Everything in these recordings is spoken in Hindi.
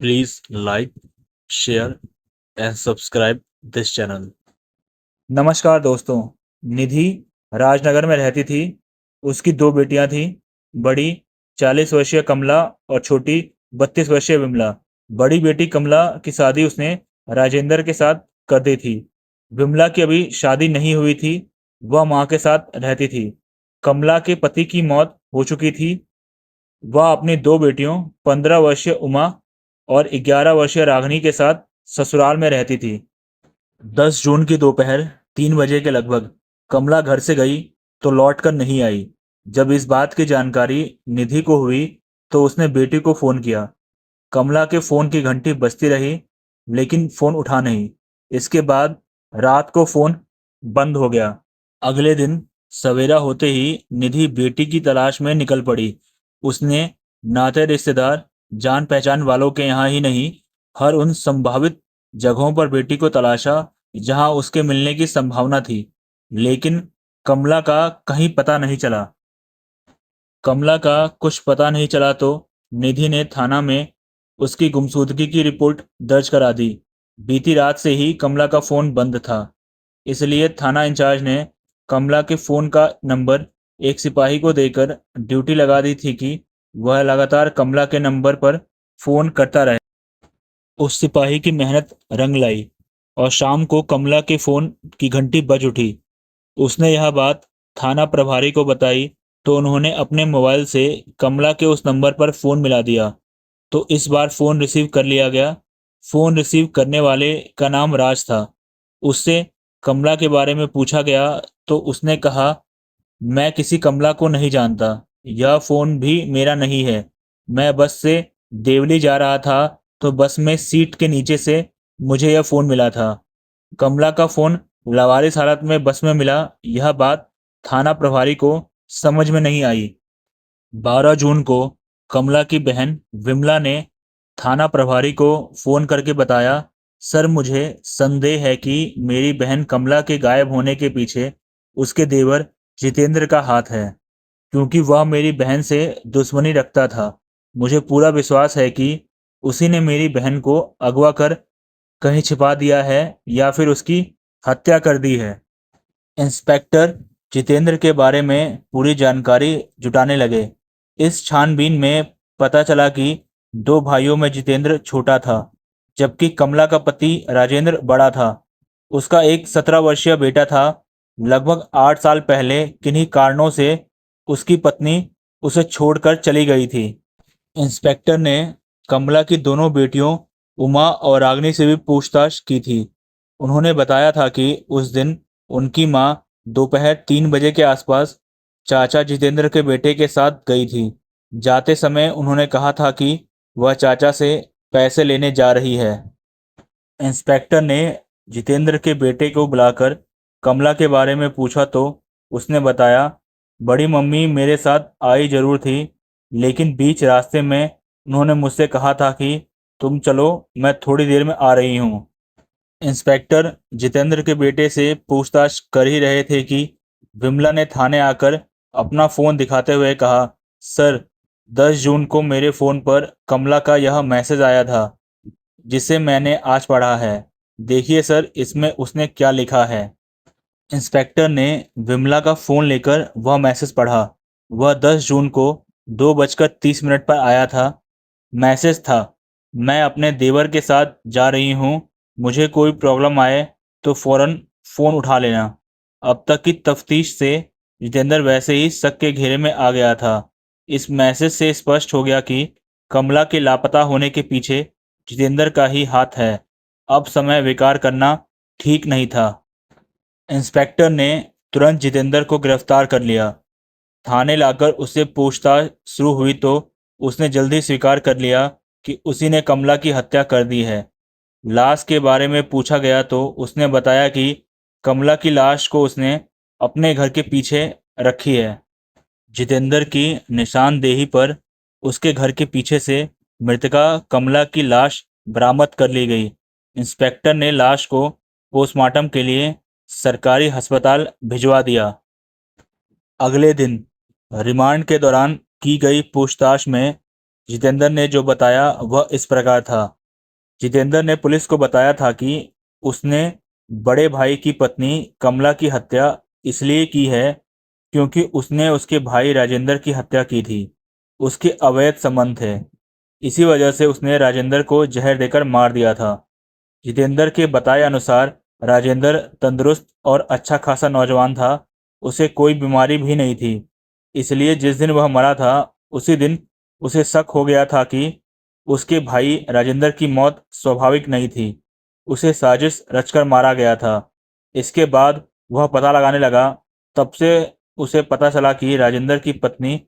Please like, share and subscribe this channel. नमस्कार दोस्तों। निधि राजनगर में रहती थी। उसकी दो बेटियां थीं। बड़ी 40 वर्षीय कमला और छोटी 32 वर्षीय विमला। बड़ी बेटी कमला की शादी उसने राजेंद्र के साथ कर दी थी। विमला की अभी शादी नहीं हुई थी। वह मां के साथ रहती थी। कमला के पति की मौत हो चुकी थी। वह अपनी दो बेटियों 15 वर्षीय उमा और 11 वर्षीय रागिनी के साथ ससुराल में रहती थी। 10 जून की दोपहर 3 बजे के लगभग कमला घर से गई तो लौटकर नहीं आई। जब इस बात की जानकारी निधि को हुई तो उसने बेटी को फोन किया। कमला के फोन की घंटी बजती रही लेकिन फोन उठा नहीं। इसके बाद रात को फोन बंद हो गया। अगले दिन सवेरा होते ही निधि बेटी की तलाश में निकल पड़ी। उसने नाते रिश्तेदार जान पहचान वालों के यहाँ ही नहीं, हर उन संभावित जगहों पर बेटी को तलाशा जहां उसके मिलने की संभावना थी। लेकिन कमला का कहीं पता नहीं चला। कमला का कुछ पता नहीं चला तो निधि ने थाना में उसकी गुमशुदगी की रिपोर्ट दर्ज करा दी। बीती रात से ही कमला का फोन बंद था, इसलिए थाना इंचार्ज ने कमला के फोन का नंबर एक सिपाही को देकर ड्यूटी लगा दी थी कि वह लगातार कमला के नंबर पर फोन करता रहे। उस सिपाही की मेहनत रंग लाई और शाम को कमला के फोन की घंटी बज उठी। उसने यह बात थाना प्रभारी को बताई तो उन्होंने अपने मोबाइल से कमला के उस नंबर पर फोन मिला दिया। तो इस बार फोन रिसीव कर लिया गया। फोन रिसीव करने वाले का नाम राज था। उससे कमला के बारे में पूछा गया तो उसने कहा, मैं किसी कमला को नहीं जानता। यह फोन भी मेरा नहीं है। मैं बस से देवली जा रहा था तो बस में सीट के नीचे से मुझे यह फोन मिला था। कमला का फोन लावारिस हालत में बस में मिला, यह बात थाना प्रभारी को समझ में नहीं आई। 12 जून को कमला की बहन विमला ने थाना प्रभारी को फोन करके बताया, सर मुझे संदेह है कि मेरी बहन कमला के गायब होने के पीछे उसके देवर जितेंद्र का हाथ है, क्योंकि वह मेरी बहन से दुश्मनी रखता था। मुझे पूरा विश्वास है कि उसी ने मेरी बहन को अगवा कर कहीं छिपा दिया है या फिर उसकी हत्या कर दी है। इंस्पेक्टर जितेंद्र के बारे में पूरी जानकारी जुटाने लगे। इस छानबीन में पता चला कि दो भाइयों में जितेंद्र छोटा था, जबकि कमला का पति राजेंद्र बड़ा था। उसका एक 17 वर्षीय बेटा था। लगभग 8 साल पहले किन्हीं कारणों से उसकी पत्नी उसे छोड़कर चली गई थी। इंस्पेक्टर ने कमला की दोनों बेटियों उमा और रागिनी से भी पूछताछ की थी। उन्होंने बताया था कि उस दिन उनकी मां दोपहर 3 बजे के आसपास चाचा जितेंद्र के बेटे के साथ गई थी। जाते समय उन्होंने कहा था कि वह चाचा से पैसे लेने जा रही है। इंस्पेक्टर ने जितेंद्र के बेटे को बुलाकर कमला के बारे में पूछा तो उसने बताया, बड़ी मम्मी मेरे साथ आई जरूर थी, लेकिन बीच रास्ते में उन्होंने मुझसे कहा था कि तुम चलो, मैं थोड़ी देर में आ रही हूँ। इंस्पेक्टर जितेंद्र के बेटे से पूछताछ कर ही रहे थे कि विमला ने थाने आकर अपना फ़ोन दिखाते हुए कहा, सर 10 जून को मेरे फ़ोन पर कमला का यह मैसेज आया था जिसे मैंने आज पढ़ा है। देखिए सर, इसमें उसने क्या लिखा है। इंस्पेक्टर ने विमला का फ़ोन लेकर वह मैसेज पढ़ा। वह 10 जून को 2:30 पर आया था। मैसेज था, मैं अपने देवर के साथ जा रही हूँ, मुझे कोई प्रॉब्लम आए तो फ़ौरन फ़ोन उठा लेना। अब तक की तफ्तीश से जितेंद्र वैसे ही शक के घेरे में आ गया था। इस मैसेज से स्पष्ट हो गया कि कमला के लापता होने के पीछे जितेंद्र का ही हाथ है। अब समय बेकार करना ठीक नहीं था। इंस्पेक्टर ने तुरंत जितेंद्र को गिरफ्तार कर लिया। थाने लाकर उससे पूछताछ शुरू हुई तो उसने जल्दी स्वीकार कर लिया कि उसी ने कमला की हत्या कर दी है। लाश के बारे में पूछा गया तो उसने बताया कि कमला की लाश को उसने अपने घर के पीछे रखी है। जितेंद्र की निशानदेही पर उसके घर के पीछे से मृतका कमला की लाश बरामद कर ली गई। इंस्पेक्टर ने लाश को पोस्टमार्टम के लिए सरकारी अस्पताल भिजवा दिया। अगले दिन रिमांड के दौरान की गई पूछताछ में जितेंद्र ने जो बताया वह इस प्रकार था। जितेंद्र ने पुलिस को बताया था कि उसने बड़े भाई की पत्नी कमला की हत्या इसलिए की है क्योंकि उसने उसके भाई राजेंद्र की हत्या की थी। उसके अवैध संबंध थे, इसी वजह से उसने राजेंद्र को जहर देकर मार दिया था। जितेंद्र के बताए अनुसार राजेंद्र तंदुरुस्त और अच्छा खासा नौजवान था। उसे कोई बीमारी भी नहीं थी, इसलिए जिस दिन वह मरा था उसी दिन उसे शक हो गया था कि उसके भाई राजेंद्र की मौत स्वाभाविक नहीं थी, उसे साजिश रचकर मारा गया था। इसके बाद वह पता लगाने लगा। तब से उसे पता चला कि राजेंद्र की पत्नी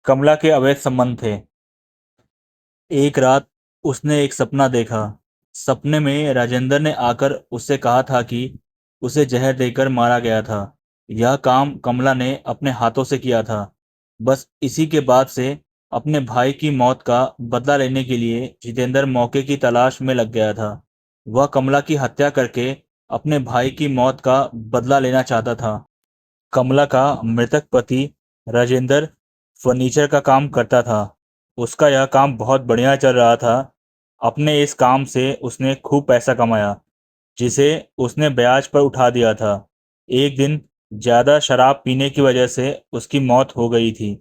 कमला के अवैध संबंध थे। एक रात उसने एक सपना देखा। सपने में राजेंद्र ने आकर उससे कहा था कि उसे जहर देकर मारा गया था। यह काम कमला ने अपने हाथों से किया था। बस इसी के बाद से अपने भाई की मौत का बदला लेने के लिए जितेंद्र मौके की तलाश में लग गया था। वह कमला की हत्या करके अपने भाई की मौत का बदला लेना चाहता था। कमला का मृतक पति राजेंद्र फर्नीचर का काम करता था। उसका यह काम बहुत बढ़िया चल रहा था। अपने इस काम से उसने खूब पैसा कमाया, जिसे उसने ब्याज पर उठा दिया था। एक दिन ज़्यादा शराब पीने की वजह से उसकी मौत हो गई थी।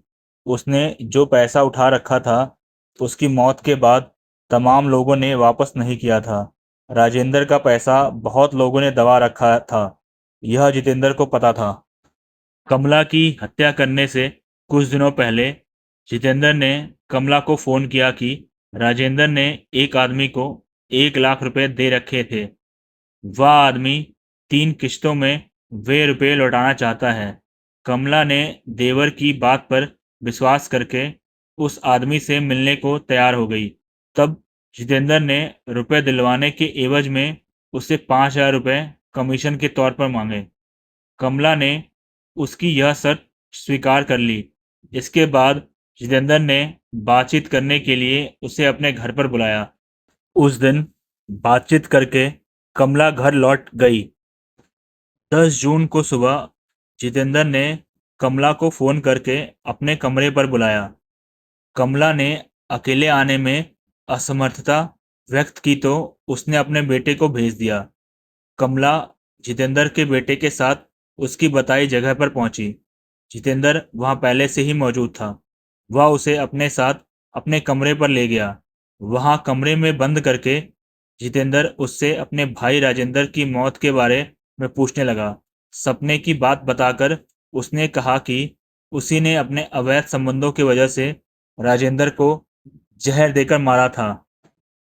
उसने जो पैसा उठा रखा था, उसकी मौत के बाद तमाम लोगों ने वापस नहीं किया था। राजेंद्र का पैसा बहुत लोगों ने दबा रखा था। यह जितेंद्र को पता था। कमला की हत्या करने से कुछ दिनों पहले जितेंद्र ने कमला को फ़ोन किया कि राजेंद्र ने एक आदमी को 1 लाख रुपए दे रखे थे। वह आदमी 3 किश्तों में वे रुपए लौटाना चाहता है। कमला ने देवर की बात पर विश्वास करके उस आदमी से मिलने को तैयार हो गई। तब जितेंद्र ने रुपए दिलवाने के एवज में उससे 5,000 रुपए कमीशन के तौर पर मांगे। कमला ने उसकी यह शर्त स्वीकार कर ली। इसके बाद जितेंद्र ने बातचीत करने के लिए उसे अपने घर पर बुलाया। उस दिन बातचीत करके कमला घर लौट गई। 10 जून को सुबह जितेंद्र ने कमला को फ़ोन करके अपने कमरे पर बुलाया। कमला ने अकेले आने में असमर्थता व्यक्त की तो उसने अपने बेटे को भेज दिया। कमला जितेंद्र के बेटे के साथ उसकी बताई जगह पर पहुंची। जितेंद्र वहां पहले से ही मौजूद था। वह उसे अपने साथ अपने कमरे पर ले गया। वहां कमरे में बंद करके जितेंद्र उससे अपने भाई राजेंद्र की मौत के बारे में पूछने लगा। सपने की बात बताकर उसने कहा कि उसी ने अपने अवैध संबंधों की वजह से राजेंद्र को जहर देकर मारा था।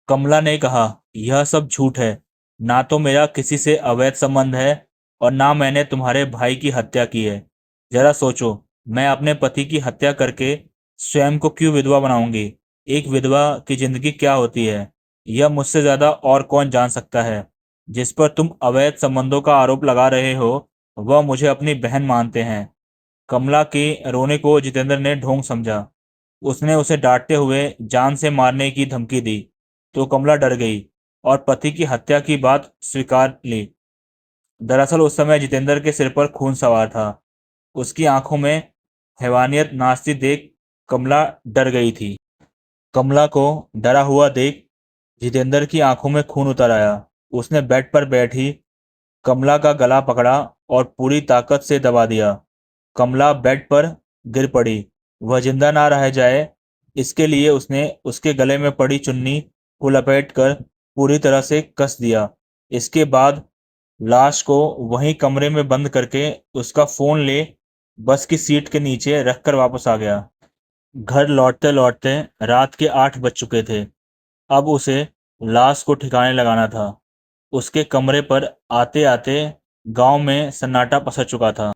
कमला ने कहा, यह सब झूठ है। ना तो मेरा किसी से अवैध संबंध है और ना मैंने तुम्हारे भाई की हत्या की है। जरा सोचो, मैं अपने पति की हत्या करके स्वयं को क्यों विधवा बनाऊंगी? एक विधवा की जिंदगी क्या होती है, यह मुझसे ज्यादा और कौन जान सकता है। जिस पर तुम अवैध संबंधों का आरोप लगा रहे हो, वह मुझे अपनी बहन मानते हैं। कमला के रोने को जितेंद्र ने ढोंग समझा। उसने उसे डांटते हुए जान से मारने की धमकी दी तो कमला डर गई और पति की हत्या की बात स्वीकार ली। दरअसल उस समय जितेंद्र के सिर पर खून सवार था। उसकी आंखों में हैवानियत नाचती देख कमला डर गई थी। कमला को डरा हुआ देख जितेंद्र की आंखों में खून उतर आया। उसने बेड पर बैठी कमला का गला पकड़ा और पूरी ताकत से दबा दिया। कमला बेड पर गिर पड़ी। वह जिंदा ना रह जाए, इसके लिए उसने उसके गले में पड़ी चुन्नी को लपेटकर पूरी तरह से कस दिया। इसके बाद लाश को वहीं कमरे में बंद करके उसका फोन ले बस की सीट के नीचे रखकर वापस आ गया। घर लौटते लौटते रात के 8 बज चुके थे। अब उसे लाश को ठिकाने लगाना था। उसके कमरे पर आते आते गांव में सन्नाटा पसर चुका था।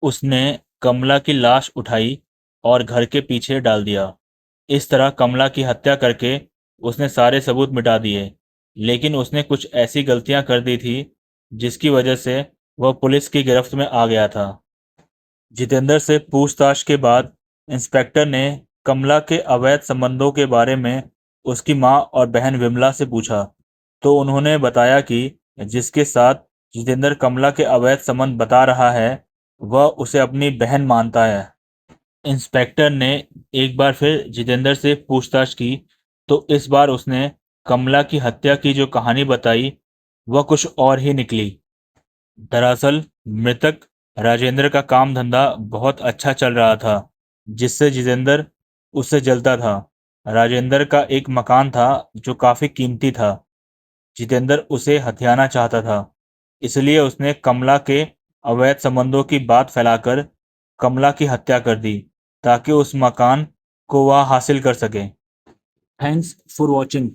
उसने कमला की लाश उठाई और घर के पीछे डाल दिया। इस तरह कमला की हत्या करके उसने सारे सबूत मिटा दिए। लेकिन उसने कुछ ऐसी गलतियां कर दी थी जिसकी वजह से वह पुलिस की गिरफ्त में आ गया था। जितेंद्र से पूछताछ के बाद इंस्पेक्टर ने कमला के अवैध संबंधों के बारे में उसकी मां और बहन विमला से पूछा तो उन्होंने बताया कि जिसके साथ जितेंद्र कमला के अवैध संबंध बता रहा है, वह उसे अपनी बहन मानता है। इंस्पेक्टर ने एक बार फिर जितेंद्र से पूछताछ की तो इस बार उसने कमला की हत्या की जो कहानी बताई वह कुछ और ही निकली। दरअसल मृतक राजेंद्र का काम धंधा बहुत अच्छा चल रहा था, जिससे जितेंद्र उससे जलता था। राजेंद्र का एक मकान था जो काफी कीमती था। जितेंद्र उसे हथियाना चाहता था, इसलिए उसने कमला के अवैध संबंधों की बात फैलाकर कमला की हत्या कर दी ताकि उस मकान को वह हासिल कर सके। Thanks for watching.